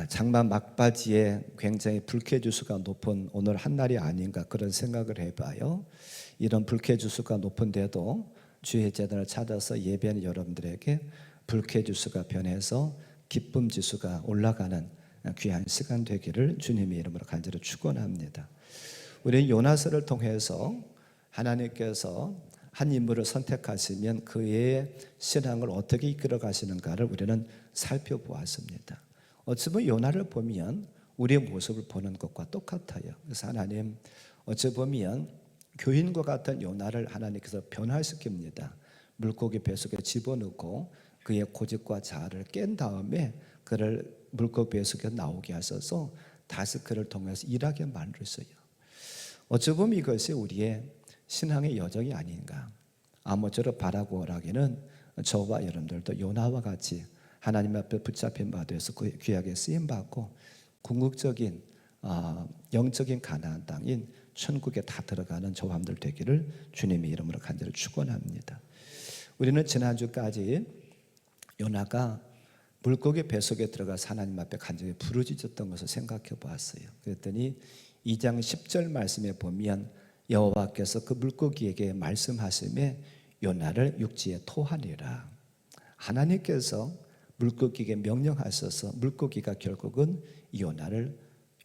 장마 막바지에 굉장히 불쾌지수가 높은 오늘 한날이 아닌가 그런 생각을 해봐요. 이런 불쾌지수가 높은데도 주의 재단을 찾아서 예배하는 여러분들에게 불쾌지수가 변해서 기쁨지수가 올라가는 귀한 시간 되기를 주님의 이름으로 간절히 축원합니다. 우리 요나서를 통해서 하나님께서 한 인물을 선택하시면 그의 신앙을 어떻게 이끌어 가시는가를 우리는 살펴보았습니다. 어찌 보면 요나를 보면 우리의 모습을 보는 것과 똑같아요. 그래서 하나님 어찌 보면 교인과 같은 요나를 하나님께서 변화시킵니다. 물고기 뱃속에 집어넣고 그의 고집과 자아를 깬 다음에 그를 물고기 뱃속에 나오게 하셔서 다시 그를 통해서 일하게 만들었어요. 어찌 보면 이것이 우리의 신앙의 여정이 아닌가. 아무쪼록 바라고 오라기는 저와 여러분들도 요나와 같이 하나님 앞에 붙잡힌 바 되어서 귀하게 쓰임받고 궁극적인 영적인 가나안 땅인 천국에 다 들어가는 저와 여러분들 되기를 주님의 이름으로 간절히 축원합니다. 우리는 지난주까지 요나가 물고기 뱃속에 들어가서 하나님 앞에 간절히 부르짖었던 것을 생각해 보았어요. 그랬더니 2장 10절 말씀에 보면 여호와께서 그 물고기에게 말씀하시매 요나를 육지에 토하니라. 하나님께서 물고기에게 명령하셔서 물고기가 결국은 요나를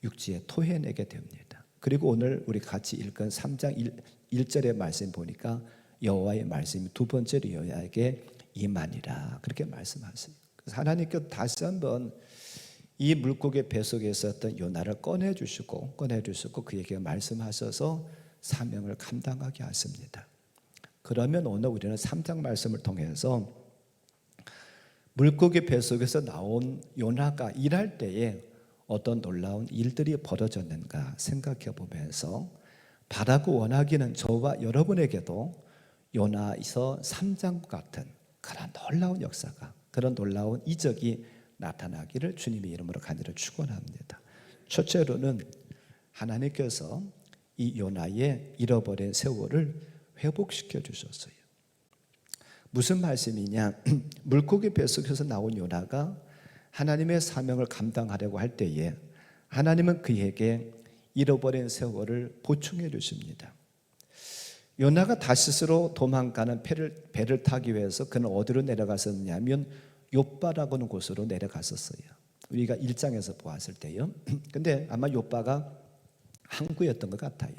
육지에 토해내게 됩니다. 그리고 오늘 우리 같이 읽은 3장 1절의 말씀 보니까 여호와의 말씀이 두 번째로 요나에게 임하니라 그렇게 말씀하세요. 그래서 하나님께서 다시 한번 이 물고기 뱃속에 있었던 요나를 꺼내주시고 그에게 말씀하셔서 사명을 감당하게 하십니다. 그러면 오늘 우리는 3장 말씀을 통해서 물고기 뱃속에서 나온 요나가 일할 때에 어떤 놀라운 일들이 벌어졌는가 생각해 보면서 바라고 원하기는 저와 여러분에게도 요나에서 3장 같은 그런 놀라운 역사가 그런 놀라운 이적이 나타나기를 주님의 이름으로 간절히 축원합니다. 첫째로는 하나님께서 이 요나의 잃어버린 세월을 회복시켜 주셨어요. 무슨 말씀이냐? 물고기 뱃속에서 나온 요나가 하나님의 사명을 감당하려고 할 때에 하나님은 그에게 잃어버린 세월을 보충해 주십니다. 요나가 다시스로 도망가는 배를 타기 위해서 그는 어디로 내려갔었냐면 욥바라고 하는 곳으로 내려갔었어요. 우리가 1장에서 보았을 때요. 근데 아마 욥바가 항구였던 것 같아요.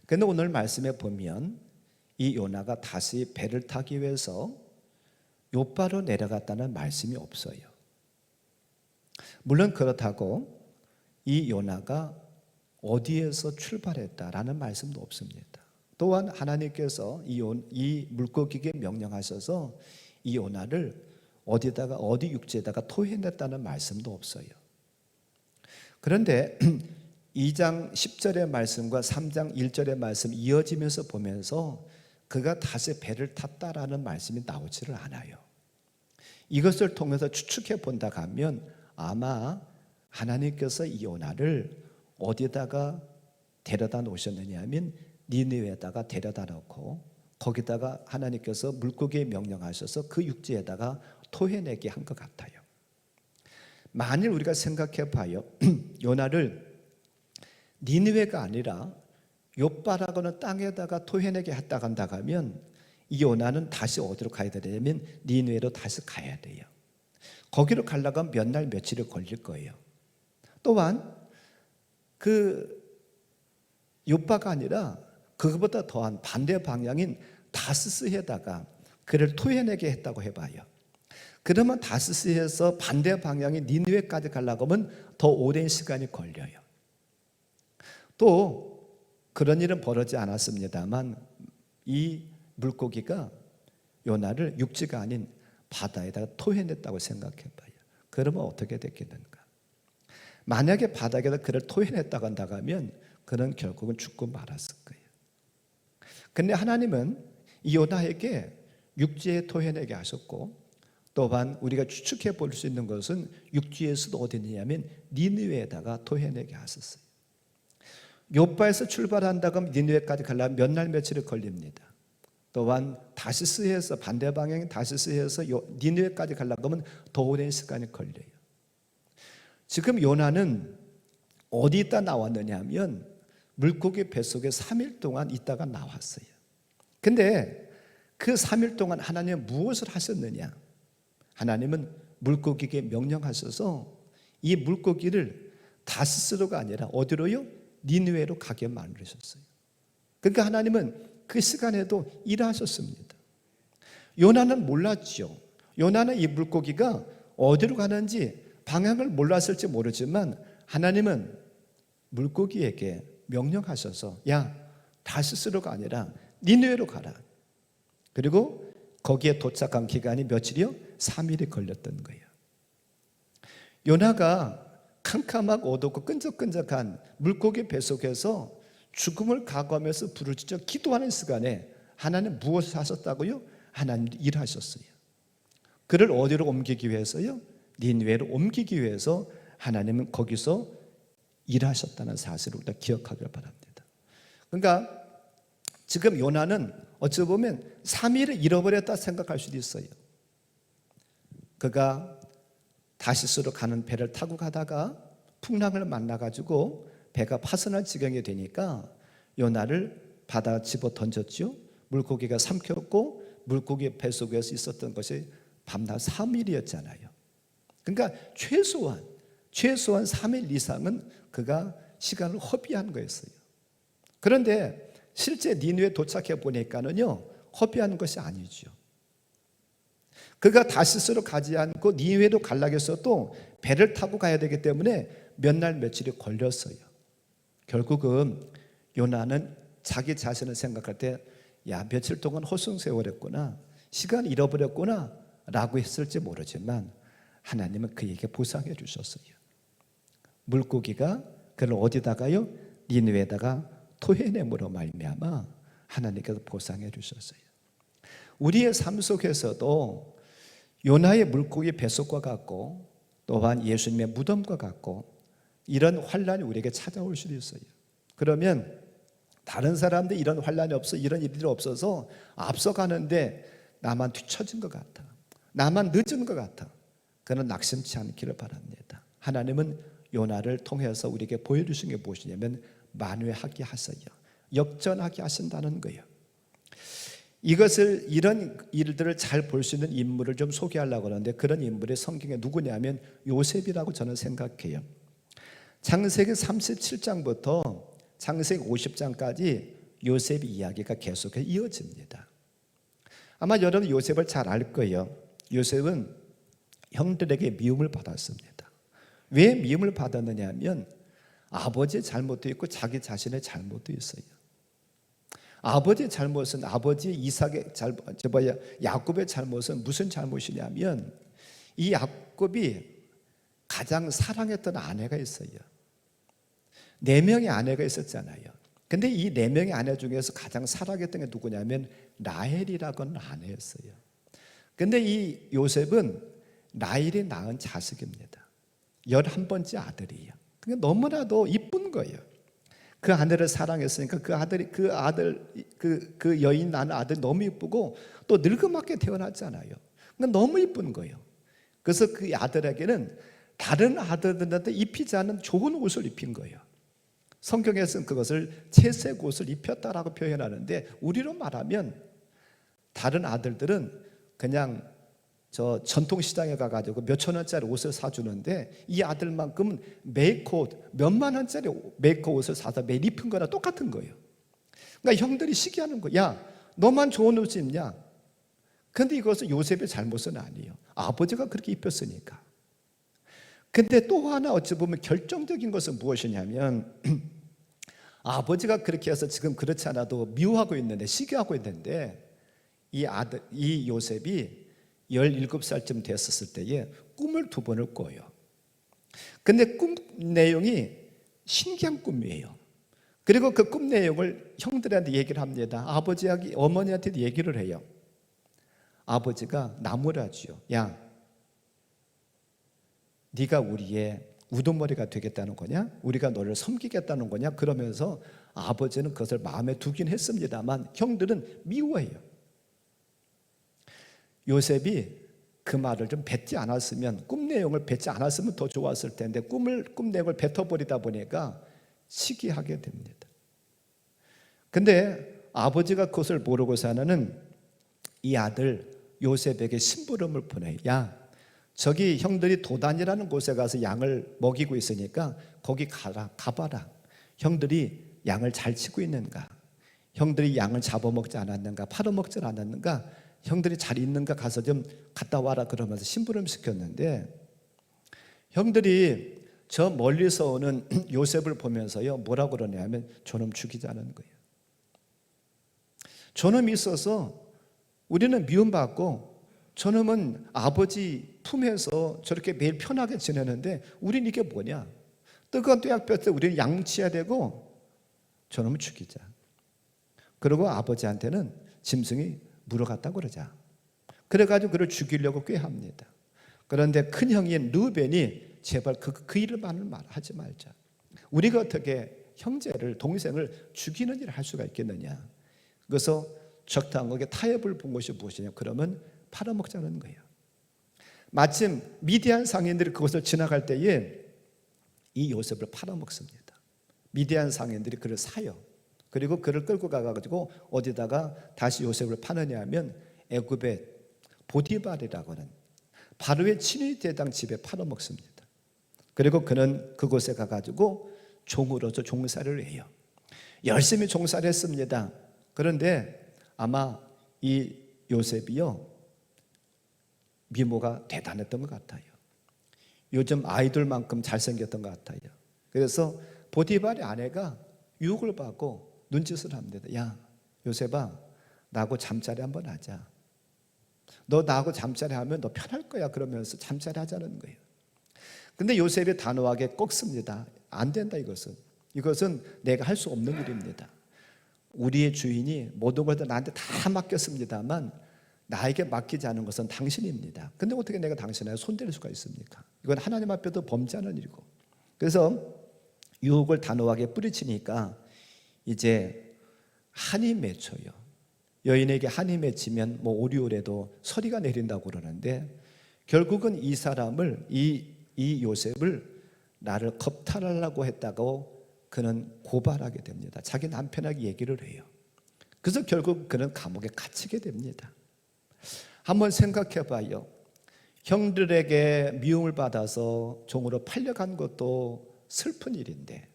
그런데 오늘 말씀에 보면 이 요나가 다시 배를 타기 위해서 욥바로 내려갔다는 말씀이 없어요. 물론 그렇다고 이 요나가 어디에서 출발했다라는 말씀도 없습니다. 또한 하나님께서 이 물고기에게 명령하셔서 이 요나를 어디 육지에다가 토해냈다는 말씀도 없어요. 그런데 2장 10절의 말씀과 3장 1절의 말씀 이어지면서 보면서 그가 다시 배를 탔다라는 말씀이 나오지를 않아요. 이것을 통해서 추측해 본다 하면 아마 하나님께서 이 요나를 어디다가 데려다 놓으셨느냐 하면 니느웨에다가 데려다 놓고 거기다가 하나님께서 물고기에 명령하셔서 그 육지에다가 토해내게 한 것 같아요. 만일 우리가 생각해 봐요. 요나를 니느웨가 아니라 욥바라고는 땅에다가 토해내게 했다 간다 하면 이 요나는 다시 어디로 가야 되냐면 니느웨로 다시 가야 돼요. 거기로 가려면 몇 날 며칠이 걸릴 거예요. 또한 그 욥바가 아니라 그것보다 더한 반대 방향인 다스스에다가 그를 토해내게 했다고 해봐요. 그러면 다스스에서 반대 방향인 니느웨까지 가려고 하면 더 오랜 시간이 걸려요. 또 그런 일은 벌어지지 않았습니다만 이 물고기가 요나를 육지가 아닌 바다에다가 토해냈다고 생각해봐요. 그러면 어떻게 됐겠는가? 만약에 바닥에다 그를 토해냈다고 한다면 그는 결국은 죽고 말았을 거예요. 그런데 하나님은 이 요나에게 육지에 토해내게 하셨고 또한 우리가 추측해 볼 수 있는 것은 육지에서도 어디냐면 니느웨에다가 토해내게 하셨어요. 욥바에서 출발한다고 하면 니느웨까지 가려면 몇 날 며칠이 걸립니다. 또한 다시스에서 반대 방향인 다시스에서 니느웨까지 가려고 하면 더 오랜 시간이 걸려요. 지금 요나는 어디 있다 나왔느냐 하면 물고기 뱃속에 3일 동안 있다가 나왔어요. 근데 그 3일 동안 하나님은 무엇을 하셨느냐? 하나님은 물고기에게 명령하셔서 이 물고기를 다시스로가 아니라 어디로요? 니느웨로 가게 만드셨어요. 그러니까 하나님은 그 시간에도 일하셨습니다. 요나는 몰랐죠. 요나는 이 물고기가 어디로 가는지 방향을 몰랐을지 모르지만 하나님은 물고기에게 명령하셔서 야, 다시스로가 아니라 니느웨로 가라. 그리고 거기에 도착한 기간이 며칠이요? 3일이 걸렸던 거예요. 요나가 캄캄하고 어둡고 끈적끈적한 물고기 뱃속에서 죽음을 각오하면서 부르짖어 기도하는 시간에 하나님 무엇을 하셨다고요? 하나님 일하셨어요. 그를 어디로 옮기기 위해서요? 니느웨로 옮기기 위해서 하나님은 거기서 일하셨다는 사실을 우리가 기억하길 바랍니다. 그러니까 지금 요나는 어찌 보면 3일을 잃어버렸다 생각할 수도 있어요. 그가 다시스로 가는 배를 타고 가다가 풍랑을 만나가지고 배가 파손할 지경이 되니까 요나를 바다에 집어 던졌죠. 물고기가 삼켰고 물고기 뱃속에서 있었던 것이 밤낮 3일이었잖아요. 그러니까 최소한 3일 이상은 그가 시간을 허비한 거였어요. 그런데 실제 니느웨에 도착해 보니까는요, 허비하는 것이 아니죠. 그가 다시스로 가지 않고 니느웨로 가려고 했어도 배를 타고 가야 되기 때문에 몇 날 며칠이 걸렸어요. 결국은 요나는 자기 자신을 생각할 때 야, 며칠 동안 허송세월했구나, 시간 잃어버렸구나 라고 했을지 모르지만 하나님은 그에게 보상해 주셨어요. 물고기가 그를 어디다가요? 니느웨에다가 토해냄으로 말미암아 하나님께서 보상해 주셨어요. 우리의 삶 속에서도 요나의 물고기 뱃속과 같고 또한 예수님의 무덤과 같고 이런 환란이 우리에게 찾아올 수도 있어요. 그러면 다른 사람들 이런 환란이 없어, 이런 일이 없어서 앞서가는데 나만 뒤처진 것 같아, 나만 늦은 것 같아. 그는 낙심치 않기를 바랍니다. 하나님은 요나를 통해서 우리에게 보여주신 게 무엇이냐면 만회하게 하세요. 역전하게 하신다는 거예요. 이런 일들을 잘 볼 수 있는 인물을 좀 소개하려고 하는데 그런 인물이 성경에 누구냐면 요셉이라고 저는 생각해요. 창세기 37장부터 창세기 50장까지 요셉 이야기가 계속해서 이어집니다. 아마 여러분 요셉을 잘 알 거예요. 요셉은 형들에게 미움을 받았습니다. 왜 미움을 받았느냐 하면 아버지의 잘못도 있고 자기 자신의 잘못도 있어요. 아버지의 잘못은 야곱의 잘못은 무슨 잘못이냐면 이 야곱이 가장 사랑했던 아내가 있어요. 4명의 아내가 있었잖아요. 근데 이 4명의 아내 중에서 가장 사랑했던 게 누구냐면 라헬이라고는 아내였어요. 근데 이 요셉은 라헬이 낳은 자식입니다. 11번째 아들이에요. 그러니까 너무나도 이쁜 거예요. 그 아내를 사랑했으니까 그 여인 낳은 아들이 너무 이쁘고 또 늙음하게 태어났잖아요. 그러니까 너무 이쁜 거예요. 그래서 그 아들에게는 다른 아들들한테 입히지 않은 좋은 옷을 입힌 거예요. 성경에서는 그것을 채색 옷을 입혔다라고 표현하는데 우리로 말하면 다른 아들들은 그냥 저 전통시장에 가가지고 몇천 원짜리 옷을 사주는데 이 아들만큼은 메이크업 몇만 원짜리 메이크업 옷을 사서 매일 입힌 거나 똑같은 거예요. 그러니까 형들이 시기하는 거야. 야, 너만 좋은 옷 입냐? 근데 이것은 요셉의 잘못은 아니에요. 아버지가 그렇게 입혔으니까. 근데 또 하나 어찌 보면 결정적인 것은 무엇이냐면 아버지가 그렇게 해서 지금 그렇지 않아도 미워하고 있는데 시기하고 있는데 이 요셉이 17살쯤 됐었을 때에 꿈을 2번을 꿔요. 근데 꿈 내용이 신기한 꿈이에요. 그리고 그 꿈 내용을 형들한테 얘기를 합니다. 아버지하고 어머니한테도 얘기를 해요. 아버지가 나무라지요. 야, 네가 우리의 우두머리가 되겠다는 거냐? 우리가 너를 섬기겠다는 거냐? 그러면서 아버지는 그것을 마음에 두긴 했습니다만 형들은 미워해요. 요셉이 그 말을 좀 뱉지 않았으면, 꿈 내용을 뱉지 않았으면 더 좋았을 텐데 꿈 내용을 뱉어버리다 보니까 시기하게 됩니다. 근데 아버지가 그것을 모르고서는 이 아들 요셉에게 심부름을 보내. 야, 저기 형들이 도단이라는 곳에 가서 양을 먹이고 있으니까 거기 가봐라. 형들이 양을 잘 치고 있는가, 형들이 양을 잡아먹지 않았는가, 팔아먹지 않았는가, 형들이 잘 있는가 가서 좀 갔다 와라 그러면서 심부름 시켰는데, 형들이 저 멀리서 오는 요셉을 보면서요 뭐라고 그러냐면 저놈 죽이자는 거예요. 저놈이 있어서 우리는 미움받고 저놈은 아버지 품에서 저렇게 매일 편하게 지내는데 우린 이게 뭐냐, 뜨거운 뙤약볕 때 우리는 양치해야 되고 저놈을 죽이자. 그리고 아버지한테는 짐승이 물어갔다고 그러자. 그래가지고 그를 죽이려고 꾀합니다. 그런데 큰 형인 르벤이 제발 그 일만을 말하지 말자. 우리가 어떻게 형제를, 동생을 죽이는 일을 할 수가 있겠느냐. 그래서 적당한 거에 타협을 본 것이 무엇이냐, 그러면 팔아먹자는 거예요. 마침 미디안 상인들이 그것을 지나갈 때에 이 요셉을 팔아먹습니다. 미디안 상인들이 그를 사요. 그리고 그를 끌고 가가지고 어디다가 다시 요셉을 파느냐 하면 애굽의 보디발이라고 하는 바로의 친위 대장 집에 팔아먹습니다. 그리고 그는 그곳에 가가지고 종으로서 종살이를 해요. 열심히 종살이 했습니다. 그런데 아마 이 요셉이요 미모가 대단했던 것 같아요. 요즘 아이돌만큼 잘생겼던 것 같아요. 그래서 보디발의 아내가 유혹을 받고 눈짓을 합니다. 야, 요셉아, 나하고 잠자리 한번 하자. 너 나하고 잠자리 하면 너 편할 거야. 그러면서 잠자리 하자는 거예요. 근데 요셉이 단호하게 꺾습니다. 안 된다. 이것은 내가 할 수 없는 일입니다. 우리의 주인이 모든 것을 나한테 다 맡겼습니다만 나에게 맡기지 않은 것은 당신입니다. 근데 어떻게 내가 당신에게 손댈 수가 있습니까? 이건 하나님 앞에도 범죄하는 일이고. 그래서 유혹을 단호하게 뿌리치니까 이제 한이 맺혀요. 여인에게 한이 맺히면 뭐 오리오래도 서리가 내린다고 그러는데, 결국은 이 사람을, 이 요셉을 나를 겁탈하려고 했다고 그는 고발하게 됩니다. 자기 남편에게 얘기를 해요. 그래서 결국 그는 감옥에 갇히게 됩니다. 한번 생각해 봐요. 형들에게 미움을 받아서 종으로 팔려간 것도 슬픈 일인데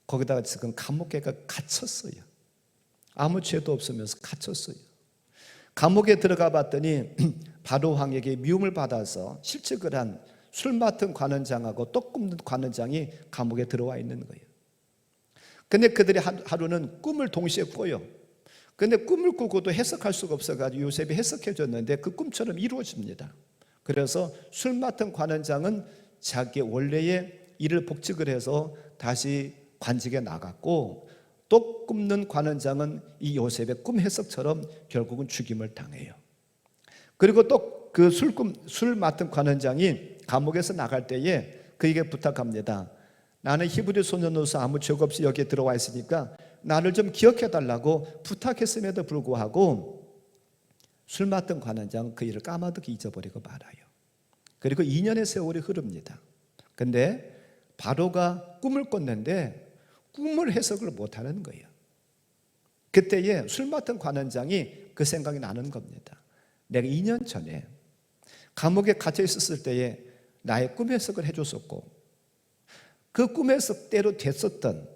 거기다가 지금 감옥에 갇혔어요. 아무 죄도 없으면서 갇혔어요. 감옥에 들어가 봤더니 바로 왕에게 미움을 받아서 실직을 한 술 맡은 관원장하고 떡 굽는 관원장이 감옥에 들어와 있는 거예요. 근데 그들이 하루는 꿈을 동시에 꿔요. 근데 꿈을 꾸고도 해석할 수가 없어가지고 요셉이 해석해 줬는데 그 꿈처럼 이루어집니다. 그래서 술 맡은 관원장은 자기 원래의 일을 복직을 해서 다시 관직에 나갔고, 떡 굽는 관원장은 이 요셉의 꿈 해석처럼 결국은 죽임을 당해요. 그리고 또 그 술 맡은 관원장이 감옥에서 나갈 때에 그에게 부탁합니다. 나는 히브리 소년으로서 아무 죄 없이 여기에 들어와 있으니까 나를 좀 기억해 달라고 부탁했음에도 불구하고 술 맡은 관원장은 그 일을 까마득히 잊어버리고 말아요. 그리고 2년의 세월이 흐릅니다. 근데 바로가 꿈을 꿨는데 꿈을 해석을 못하는 거예요. 그때에 술 맡은 관원장이 그 생각이 나는 겁니다. 내가 2년 전에 감옥에 갇혀 있었을 때에 나의 꿈 해석을 해줬었고 그 꿈 해석대로 됐었던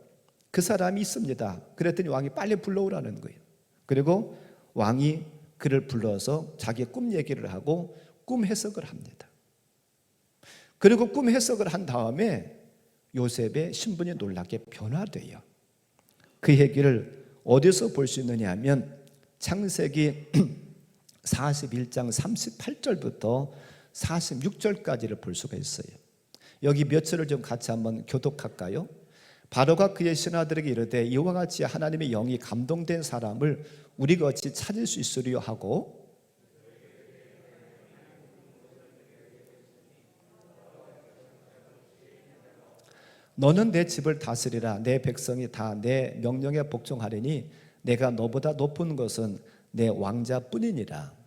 그 사람이 있습니다. 그랬더니 왕이 빨리 불러오라는 거예요. 그리고 왕이 그를 불러서 자기의 꿈 얘기를 하고 꿈 해석을 합니다. 그리고 꿈 해석을 한 다음에 요셉의 신분이 놀랍게 변화돼요. 그 얘기를 어디서 볼 수 있느냐 하면 창세기 41장 38절부터 46절까지를 볼 수가 있어요. 여기 몇 절을 좀 같이 한번 교독할까요? 바로가 그의 신하들에게 이르되 이와 같이 하나님의 영이 감동된 사람을 우리가 어찌 찾을 수 있으리요 하고, 너는 내 집을 다스리라. 내 백성이 다 내 명령에 복종하리니 내가 너보다 높은 것은 내 왕자뿐이니라.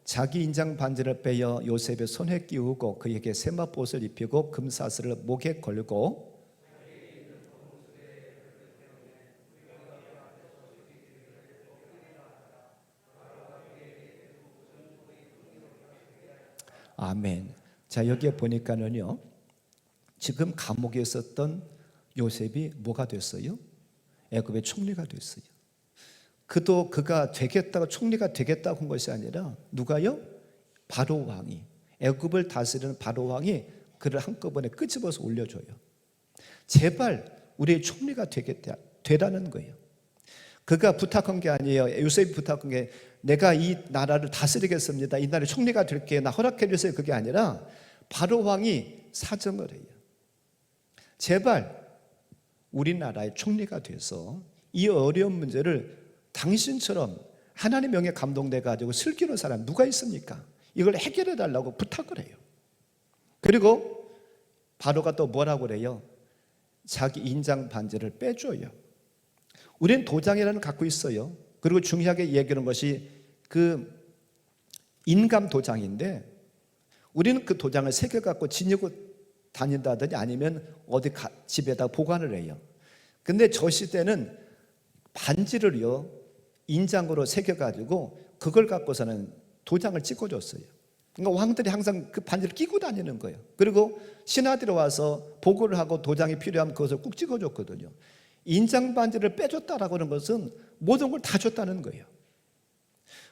자기 인장 반지를 빼어 요셉의 손에 끼우고 그에게 세마포옷을 입히고 금사슬을 목에 걸고 아멘. 자, 여기에 보니까는요, 지금 감옥에 있었던 요셉이 뭐가 됐어요? 애굽의 총리가 됐어요. 그가 되겠다고, 총리가 되겠다고 한 것이 아니라 누가요? 바로 왕이, 애굽을 다스리는 바로 왕이 그를 한꺼번에 끄집어서 올려줘요. 제발 우리의 총리가 되라는 거예요. 그가 부탁한 게 아니에요. 요셉이 부탁한 게 내가 이 나라를 다스리겠습니다, 이 나라의 총리가 될게, 나 허락해 주세요, 그게 아니라 바로 왕이 사정을 해요. 제발 우리나라의 총리가 돼서 이 어려운 문제를 당신처럼 하나님의 명에 감동돼 가지고 슬기로운 사람 누가 있습니까? 이걸 해결해 달라고 부탁을 해요. 그리고 바로가 또 뭐라고 그래요? 자기 인장 반지를 빼줘요. 우리는 도장이라는 걸 갖고 있어요. 그리고 중요하게 얘기하는 것이 그 인감 도장인데, 우리는 그 도장을 새겨 갖고 지니고 다닌다든지 아니면 어디 집에다 보관을 해요. 근데 저 시대는 반지를요, 인장으로 새겨가지고 그걸 갖고서는 도장을 찍어줬어요. 그러니까 왕들이 항상 그 반지를 끼고 다니는 거예요. 그리고 신하들이 와서 보고를 하고 도장이 필요하면 그것을 꼭 찍어줬거든요. 인장 반지를 빼줬다라고 하는 것은 모든 걸 다 줬다는 거예요.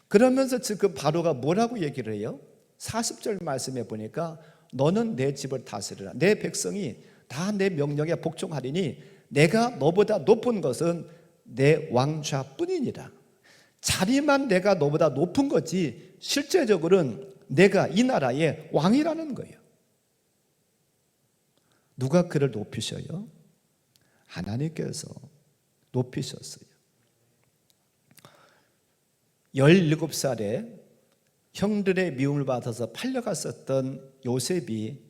그러면서 지금 바로가 뭐라고 얘기를 해요? 40절 말씀에 보니까 너는 내 집을 다스리라. 내 백성이 다 내 명령에 복종하리니 내가 너보다 높은 것은 내 왕좌뿐이니라. 자리만 내가 너보다 높은 거지 실제적으로는 내가 이 나라의 왕이라는 거예요. 누가 그를 높이셔요? 하나님께서 높이셨어요. 17살에 형들의 미움을 받아서 팔려갔었던 요셉이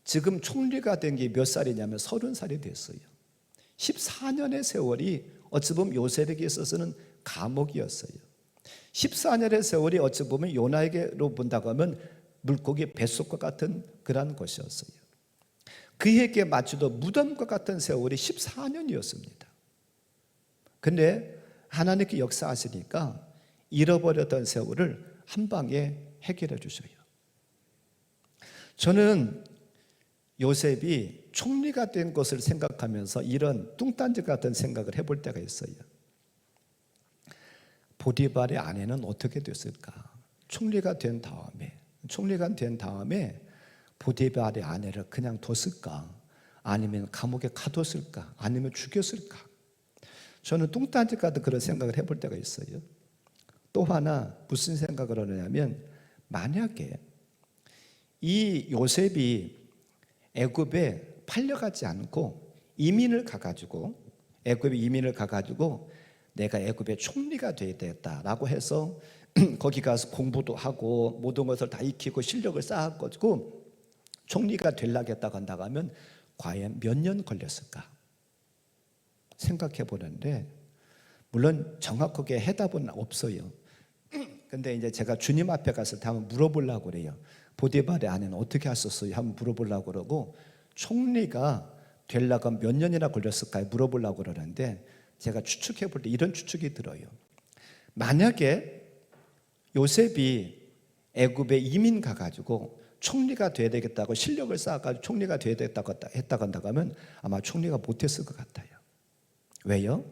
지금 총리가 된 게 몇 살이냐면 30살이 됐어요. 14년의 세월이 어찌 보면 요셉에게 있어서는 감옥이었어요. 14년의 세월이 어찌 보면 요나에게로 본다고 하면 물고기 뱃속과 같은 그런 것이었어요. 그에게 마치도 무덤과 같은 세월이 14년이었습니다. 근데 하나님께 역사하시니까 잃어버렸던 세월을 한 방에 해결해 주셔요. 저는 요셉이 총리가 된 것을 생각하면서 이런 뚱딴지 같은 생각을 해볼 때가 있어요. 보디발의 아내는 어떻게 됐을까? 총리가 된 다음에 보디발의 아내를 그냥 뒀을까? 아니면 감옥에 가뒀을까? 아니면 죽였을까? 저는 뚱딴지 같은 그런 생각을 해볼 때가 있어요. 또 하나 무슨 생각을 하느냐면, 만약에 이 요셉이 애굽에 팔려가지 않고 애굽에 이민을 가가지고 내가 애굽의 총리가 되어야 되겠다라고 해서 거기 가서 공부도 하고 모든 것을 다 익히고 실력을 쌓아가지고 총리가 되려겠다고 한다고 하면 과연 몇 년 걸렸을까 생각해 보는데, 물론 정확하게 해답은 없어요. 근데 이제 제가 주님 앞에 갔을 때 한번 물어보려고 그래요. 보디발의 아내는 어떻게 하셨어요? 한번 물어보려고 그러고, 총리가 되려고 몇 년이나 걸렸을까요? 물어보려고 그러는데, 제가 추측해 볼 때 이런 추측이 들어요. 만약에 요셉이 애굽에 이민 가가지고 총리가 돼야 되겠다고 실력을 쌓아가지고 총리가 돼야 되겠다고 했다고 한다고 하면 아마 총리가 못했을 것 같아요. 왜요?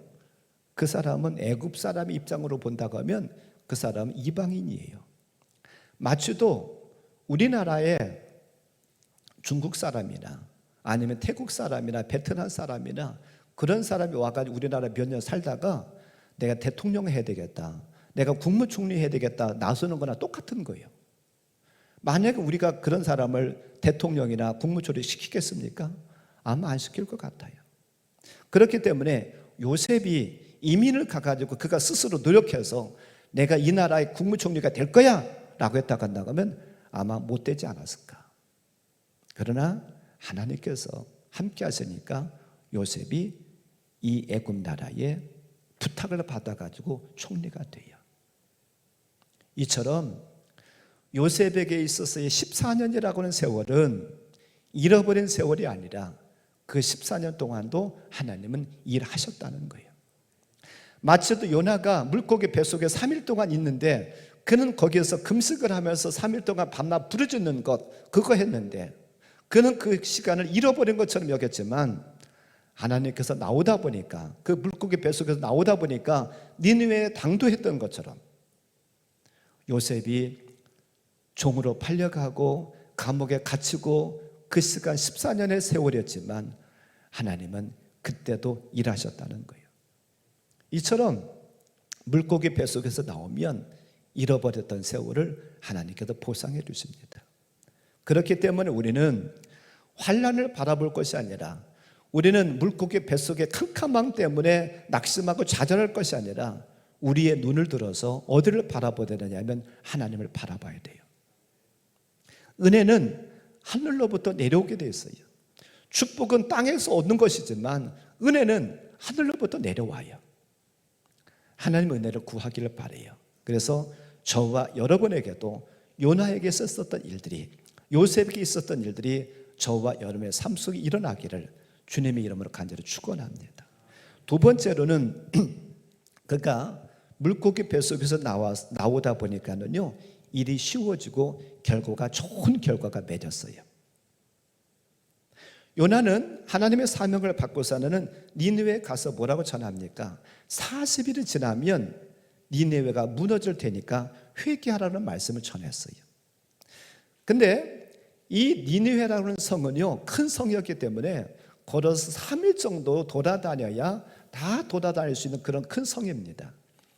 그 사람은 애굽 사람의 입장으로 본다고 하면 그 사람은 이방인이에요. 마치도 우리나라에 중국 사람이나 아니면 태국 사람이나 베트남 사람이나 그런 사람이 와가지고 우리나라 몇 년 살다가 내가 대통령 해야 되겠다, 내가 국무총리 해야 되겠다 나서는 거나 똑같은 거예요. 만약에 우리가 그런 사람을 대통령이나 국무총리 시키겠습니까? 아마 안 시킬 것 같아요. 그렇기 때문에 요셉이 이민을 가가지고 그가 스스로 노력해서 내가 이 나라의 국무총리가 될 거야 라고 했다고 한다고 하면 아마 못 되지 않았을까. 그러나 하나님께서 함께 하시니까 요셉이 이 애굽 나라에 부탁을 받아가지고 총리가 돼요. 이처럼 요셉에게 있어서의 14년이라고 하는 세월은 잃어버린 세월이 아니라 그 14년 동안도 하나님은 일하셨다는 거예요. 마치도 요나가 물고기 뱃속에 3일 동안 있는데 그는 거기에서 금식을 하면서 3일 동안 밤낮 부르짖는 것 그거 했는데 그는 그 시간을 잃어버린 것처럼 여겼지만 하나님께서 나오다 보니까 그 물고기 뱃속에서 나오다 보니까 니느웨에 당도했던 것처럼 요셉이 종으로 팔려가고 감옥에 갇히고 그 시간 14년의 세월이었지만 하나님은 그때도 일하셨다는 거예요. 이처럼 물고기 뱃속에서 나오면 잃어버렸던 세월을 하나님께서 보상해 주십니다. 그렇기 때문에 우리는 환난을 바라볼 것이 아니라 우리는 물고기 뱃속의 캄캄함 때문에 낙심하고 좌절할 것이 아니라 우리의 눈을 들어서 어디를 바라봐야 되느냐면 하나님을 바라봐야 돼요. 은혜는 하늘로부터 내려오게 되어 있어요. 축복은 땅에서 얻는 것이지만 은혜는 하늘로부터 내려와요. 하나님 은혜를 구하기를 바라요. 그래서 저와 여러분에게도 요나에게 있었던 일들이 요셉에게 있었던 일들이 저와 여러분의 삶 속에 일어나기를 주님의 이름으로 간절히 축원합니다. 두 번째로는 그가 물고기 뱃속에서 나오다 보니까는요 일이 쉬워지고 결과가 좋은 결과가 맺었어요. 요나는 하나님의 사명을 받고서는 니느웨에 가서 뭐라고 전합니까? 40일이 지나면 니느웨가 무너질 테니까 회개하라는 말씀을 전했어요. 근데 이 니느웨라는 성은요 큰 성이었기 때문에 걸어서 3일 정도 돌아다녀야 다 돌아다닐 수 있는 그런 큰 성입니다.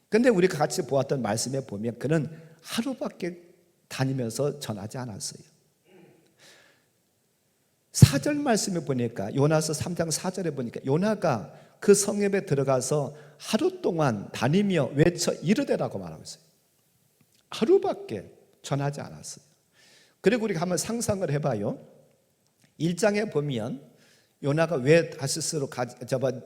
근데 우리가 같이 보았던 말씀에 보면 그는 하루밖에 다니면서 전하지 않았어요. 4절 말씀에 보니까 요나서 3장 4절에 보니까 요나가 그 성읍에 들어가서 하루 동안 다니며 외쳐 이르되라고 말하고 있어요. 하루밖에 전하지 않았어요. 그리고 우리가 한번 상상을 해봐요. 1장에 보면 요나가 왜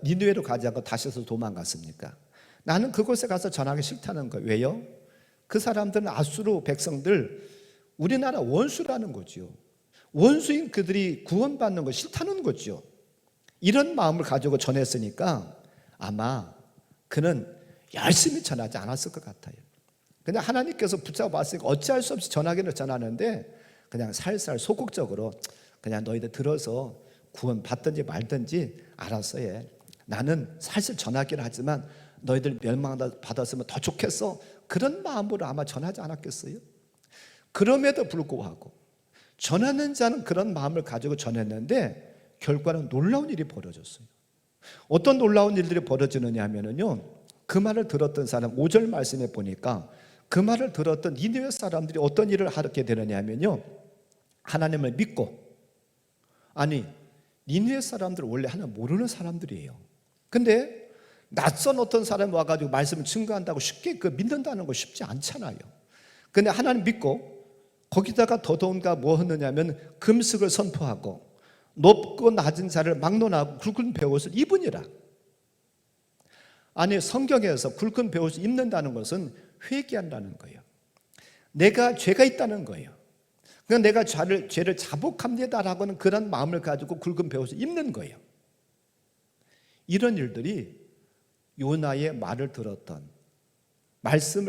니느웨로 가지 않고 다시서 도망갔습니까? 나는 그곳에 가서 전하기 싫다는 거예요. 왜요? 그 사람들은 아수르 백성들 우리나라 원수라는 거죠. 원수인 그들이 구원받는 거 싫다는 거죠. 이런 마음을 가지고 전했으니까 아마 그는 열심히 전하지 않았을 것 같아요. 그냥 하나님께서 붙잡아 봤으니까 어찌할 수 없이 전하기는 전하는데 그냥 살살 소극적으로 그냥 너희들 들어서 구원 받든지 말든지 알아서 해. 나는 사실 전하기를 하지만 너희들 멸망받았으면 더 좋겠어. 그런 마음으로 아마 전하지 않았겠어요? 그럼에도 불구하고 전하는 자는 그런 마음을 가지고 전했는데 결과는 놀라운 일이 벌어졌어요. 어떤 놀라운 일들이 벌어지느냐 하면요 그 말을 들었던 사람 5절 말씀에 보니까 그 말을 들었던 니느웨 사람들이 어떤 일을 하게 되느냐 하면요 하나님을 믿고 아니 니느웨 사람들은 원래 하나님 모르는 사람들이에요. 근데 낯선 어떤 사람이 와가지고 말씀을 증거한다고 쉽게 믿는다는 거 쉽지 않잖아요. 근데 하나님 믿고 거기다가 더더군가 뭐 했느냐면 금식을 선포하고 높고 낮은 자를 막론하고 굵은 베옷을 입으니라. 아니 성경에서 굵은 베옷을 입는다는 것은 회개한다는 거예요. 내가 죄가 있다는 거예요. 그러니까 내가 죄를 자복합니다라고는 그런 마음을 가지고 굵은 베옷을 입는 거예요. 이런 일들이 요나의 말을 들었던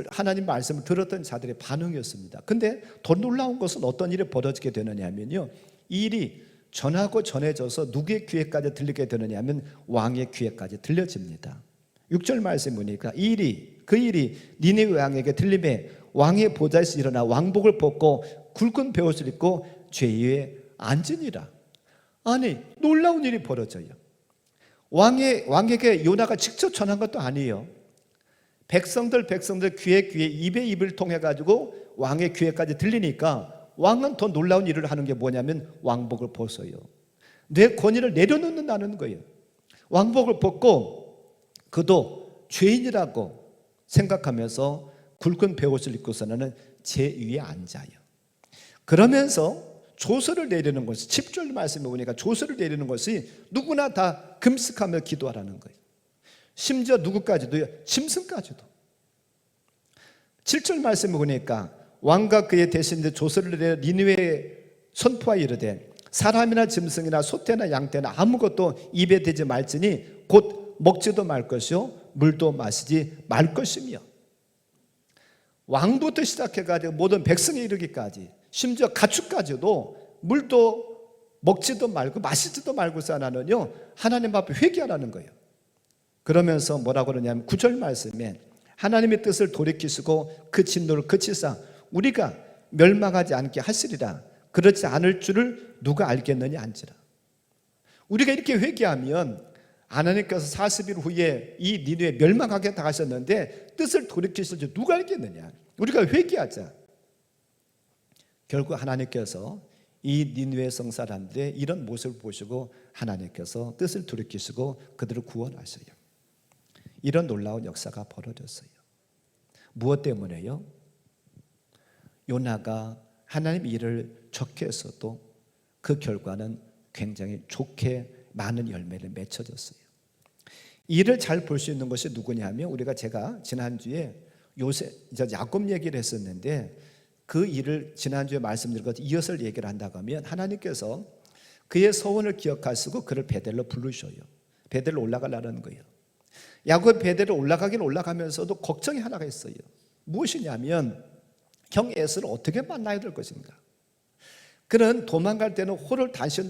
하나님 말씀을 들었던 자들의 반응이었습니다. 근데 더 놀라운 것은 어떤 일이 벌어지게 되느냐 하면요 이 일이 전하고 전해져서 누구의 귀에까지 들리게 되느냐 하면 왕의 귀에까지 들려집니다. 6절 말씀 보니까 그 일이 니느웨 왕에게 들림에 왕의 보좌에서 일어나 왕복을 벗고 굵은 베옷을 입고 죄위에 앉으니라. 아니 놀라운 일이 벌어져요. 왕에게 요나가 직접 전한 것도 아니에요. 백성들 귀에 입에 입을 통해 가지고 왕의 귀에까지 들리니까 왕은 더 놀라운 일을 하는 게 뭐냐면 왕복을 벗어요. 내 권위를 내려놓는다는 거예요. 왕복을 벗고 그도 죄인이라고 생각하면서 굵은 베옷을 입고서는 제 위에 앉아요. 그러면서 조서를 내리는 것이 10절 말씀에 보니까 조서를 내리는 것이 누구나 다 금식하며 기도하라는 거예요. 심지어 누구까지도요? 짐승까지도. 7절 말씀에 보니까 왕과 그의 대신들 조서를 내려 니느웨에 선포하여 이르되 사람이나 짐승이나 소떼나 양떼나 아무것도 입에 대지 말지니 곧 먹지도 말 것이요 물도 마시지 말 것이며. 왕부터 시작해가지고 모든 백성에 이르기까지 심지어 가축까지도 물도 먹지도 말고 마시지도 말고서 하나는요 하나님 앞에 회개하라는 거예요. 그러면서 뭐라고 그러냐면 9절 말씀에 하나님의 뜻을 돌이키시고 그 진노를 그치사 우리가 멸망하지 않게 하시리라. 그렇지 않을 줄을 누가 알겠느냐 한지라. 우리가 이렇게 회개하면 하나님께서 40일 후에 이 니느웨 멸망하겠다 하셨는데 뜻을 돌이키실 줄 누가 알겠느냐. 우리가 회개하자. 결국 하나님께서 이 니느웨 성 사람들의 이런 모습을 보시고 하나님께서 뜻을 돌이키시고 그들을 구원하셔요. 이런 놀라운 역사가 벌어졌어요. 무엇 때문에요? 요나가 하나님 일을 좋게 했어도 그 결과는 굉장히 좋게 많은 열매를 맺혀졌어요. 이를 잘 볼 수 있는 것이 누구냐면 제가 지난주에 야곱 얘기를 했었는데 그 일을 지난주에 말씀드린 것 이어서 얘기를 한다고 하면 하나님께서 그의 서원을 기억하시고 그를 베델로 부르셔요. 베델로 올라가려는 거예요. 야곱이 베델로 올라가면서도 걱정이 하나가 있어요. 무엇이냐면 형 에서를 어떻게 만나야 될 것인가. 그는 도망갈 때는 호를 단신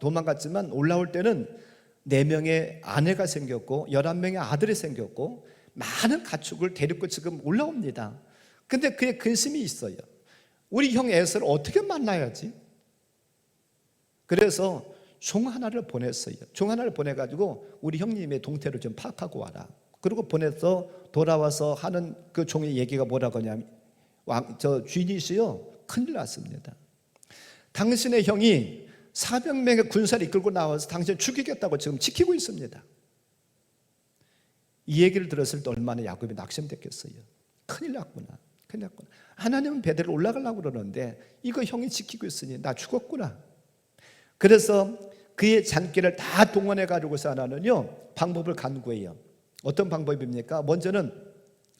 도망갔지만 올라올 때는 4명의 아내가 생겼고 11명의 아들이 생겼고 많은 가축을 데리고 지금 올라옵니다. 근데 그의 근심이 있어요. 우리 형 에서를 어떻게 만나야지? 그래서 종 하나를 보냈어요. 종 하나를 보내가지고 우리 형님의 동태를 좀 파악하고 와라. 그리고 보내서 돌아와서 하는 그 종의 얘기가 뭐라고 하냐면 저 주인이시여 큰일 났습니다. 당신의 형이 400명의 군사를 이끌고 나와서 당신을 죽이겠다고 지금 지키고 있습니다. 이 얘기를 들었을 때 얼마나 야곱이 낙심됐겠어요. 큰일 났구나. 하나님은 베델로 올라가려고 그러는데 이거 형이 지키고 있으니 나 죽었구나. 그래서 그의 잔기를 다 동원해 가지고서 하나는요 방법을 간구해요. 어떤 방법입니까? 먼저는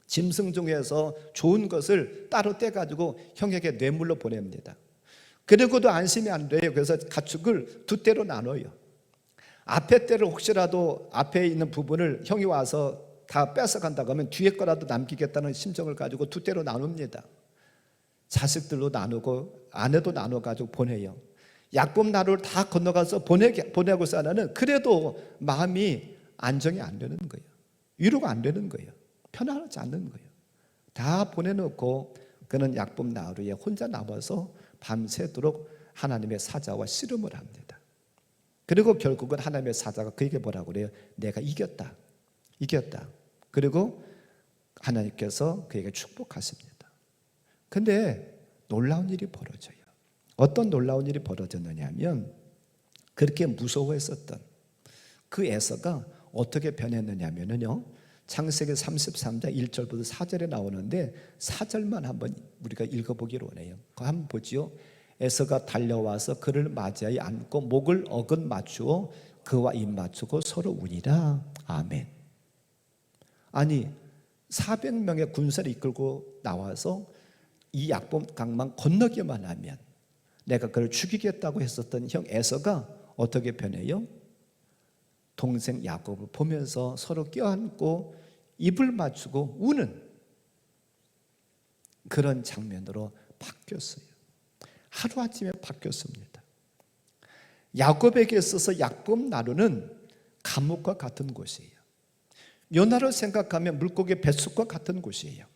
짐승 중에서 좋은 것을 따로 떼가지고 형에게 뇌물로 보냅니다. 그리고도 안심이 안 돼요. 그래서 가축을 2대로 나눠요. 앞에 때를 혹시라도 앞에 있는 부분을 형이 와서 다 뺏어간다고 하면 뒤에 거라도 남기겠다는 심정을 가지고 2대로 나눕니다. 자식들로 나누고 아내도 나눠가지고 보내요. 야곱 나루를 다 건너가서 보내고서 하나는 그래도 마음이 안정이 안 되는 거예요. 위로가 안 되는 거예요. 편안하지 않는 거예요. 다 보내놓고 그는 야곱 나루에 혼자 남아서 밤새도록 하나님의 사자와 씨름을 합니다. 그리고 결국은 하나님의 사자가 그에게 뭐라고 그래요? 내가 이겼다. 그리고 하나님께서 그에게 축복하십니다. 근데 놀라운 일이 벌어져요. 어떤 놀라운 일이 벌어졌느냐 하면 그렇게 무서워했었던 그 에서가 어떻게 변했느냐 하면요 창세기 33장 1절부터 4절에 나오는데 4절만 한번 우리가 읽어보기를 원해요. 그거 한번 보지요. 에서가 달려와서 그를 맞이하여 안고 목을 어긋 맞추어 그와 입 맞추고 서로 우니라. 아멘. 아니 400명의 군사를 이끌고 나와서 이 야곱 강만 건너기만 하면 내가 그를 죽이겠다고 했었던 형 에서가 어떻게 변해요? 동생 야곱을 보면서 서로 껴안고 입을 맞추고 우는 그런 장면으로 바뀌었어요. 하루아침에 바뀌었습니다. 야곱에게 있어서 야곱 나루는 감옥과 같은 곳이에요. 요나를 생각하면 물고기 뱃속과 같은 곳이에요.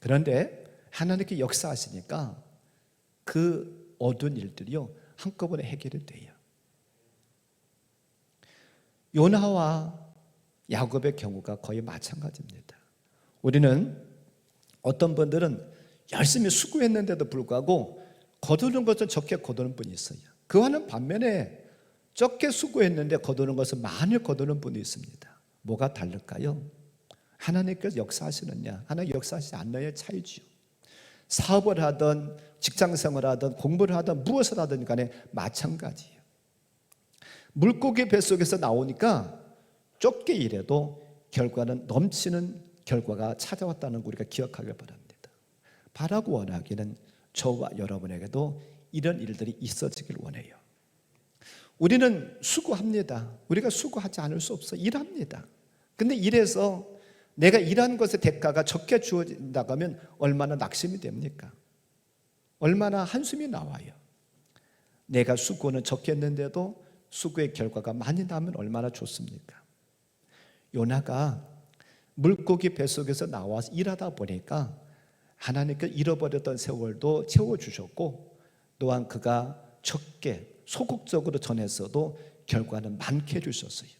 그런데 하나님께 역사하시니까 그 어두운 일들이요 한꺼번에 해결이 돼요. 요나와 야곱의 경우가 거의 마찬가지입니다. 우리는 어떤 분들은 열심히 수고했는데도 불구하고 거두는 것은 적게 거두는 분이 있어요. 그와는 반면에 적게 수고했는데 거두는 것은 많이 거두는 분이 있습니다. 뭐가 다를까요? 하나님께서 역사하시느냐 하나님 역사하시지 않느냐의 차이지요. 사업을 하든 직장생활을 하든 공부를 하든 무엇을 하든 간에 마찬가지예요. 물고기 뱃속에서 나오니까 좁게 일해도 결과는 넘치는 결과가 찾아왔다는 거 우리가 기억하길 바랍니다. 바라고 원하기는 저와 여러분에게도 이런 일들이 있어지길 원해요. 우리는 수고합니다. 우리가 수고하지 않을 수 없어. 일합니다. 근데 일해서 내가 일한 것의 대가가 적게 주어진다고 하면 얼마나 낙심이 됩니까? 얼마나 한숨이 나와요. 내가 수고는 적겠는데도 수고의 결과가 많이 나면 얼마나 좋습니까? 요나가 물고기 뱃속에서 나와서 일하다 보니까 하나님께서 잃어버렸던 세월도 채워주셨고, 또한 그가 적게 소극적으로 전했어도 결과는 많게 해주셨어요.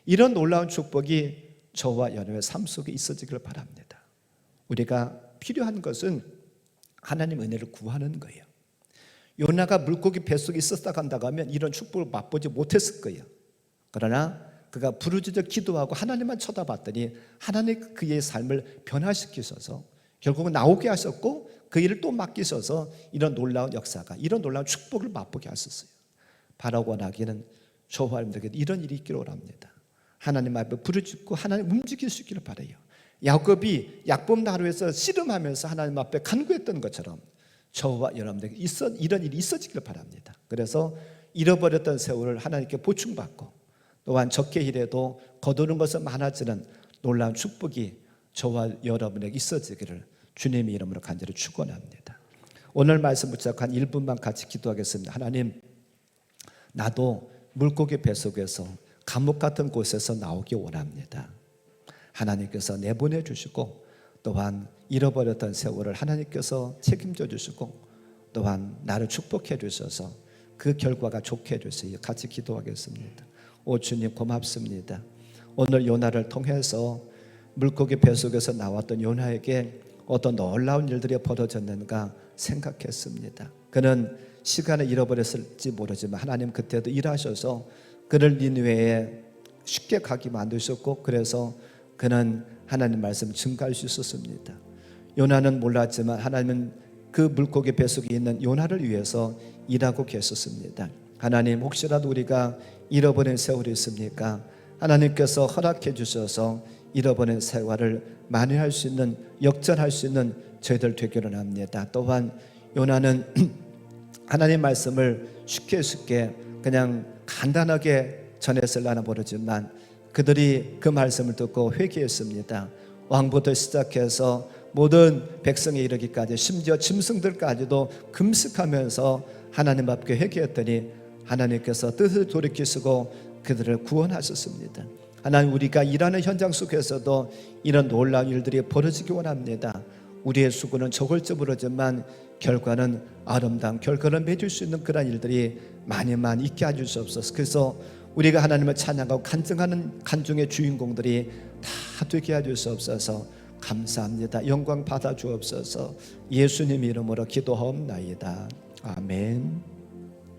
이런 놀라운 축복이 저와 여러분의 삶 속에 있어지길 바랍니다. 우리가 필요한 것은 하나님 은혜를 구하는 거예요. 요나가 물고기 뱃속에 있었다 간다고 하면 이런 축복을 맛보지 못했을 거예요. 그러나 그가 부르짖어 기도하고 하나님만 쳐다봤더니 하나님 그의 삶을 변화시키셔서 결국은 나오게 하셨고, 그 일을 또 맡기셔서 이런 놀라운 역사가, 이런 놀라운 축복을 맛보게 하셨어요. 바라고 원하기는 저와 여러분들에게 이런 일이 있기를 원합니다. 하나님 앞에 부르짖고 하나님 움직일 수 있기를 바라요. 야곱이 약본 나루에서 씨름하면서 하나님 앞에 간구했던 것처럼 저와 여러분들에게 이런 일이 있어지기를 바랍니다. 그래서 잃어버렸던 세월을 하나님께 보충받고, 또한 적게 일해도 거두는 것은 많아지는 놀라운 축복이 저와 여러분에게 있어지기를 주님의 이름으로 간절히 축원합니다. 오늘 말씀 붙잡고 한 1분만 같이 기도하겠습니다. 하나님, 나도 물고기 뱃속에서 감옥 같은 곳에서 나오기 원합니다. 하나님께서 내보내 주시고, 또한 잃어버렸던 세월을 하나님께서 책임져 주시고, 또한 나를 축복해 주셔서 그 결과가 좋게 해주세요. 같이 기도하겠습니다. 오 주님, 고맙습니다. 오늘 요나를 통해서 물고기 뱃속에서 나왔던 요나에게 어떤 놀라운 일들이 벌어졌는가 생각했습니다. 그는 시간을 잃어버렸을지 모르지만 하나님 그때도 일하셔서 그를 니느웨에 쉽게 가게 만드셨고, 그래서 그는 하나님 말씀 증가할 수 있었습니다. 요나는 몰랐지만 하나님은 그 물고기 뱃속에 있는 요나를 위해서 일하고 계셨습니다. 하나님, 혹시라도 우리가 잃어버린 세월이 있습니까? 하나님께서 허락해 주셔서 잃어버린 세월을 만회할 수 있는, 역전할 수 있는 저희들 되기를 합니다. 또한 요나는 하나님 말씀을 쉽게 그냥 간단하게 전했을라나 모르지만 그들이 그 말씀을 듣고 회개했습니다. 왕부터 시작해서 모든 백성에 이르기까지, 심지어 짐승들까지도 금식하면서 하나님 앞에 회개했더니 하나님께서 뜻을 돌이키시고 그들을 구원하셨습니다. 하나님, 우리가 일하는 현장 속에서도 이런 놀라운 일들이 벌어지기 원합니다. 우리의 수고는 적을지 모르지만 결과는 아름다운 결과를 맺을 수 있는 그런 일들이 많이 있게 해주시옵소서. 그래서 우리가 하나님을 찬양하고 간증하는 간중의 주인공들이 다 되게 해주시옵소서. 감사합니다. 영광 받아 주옵소서. 예수님 이름으로 기도하옵나이다. 아멘.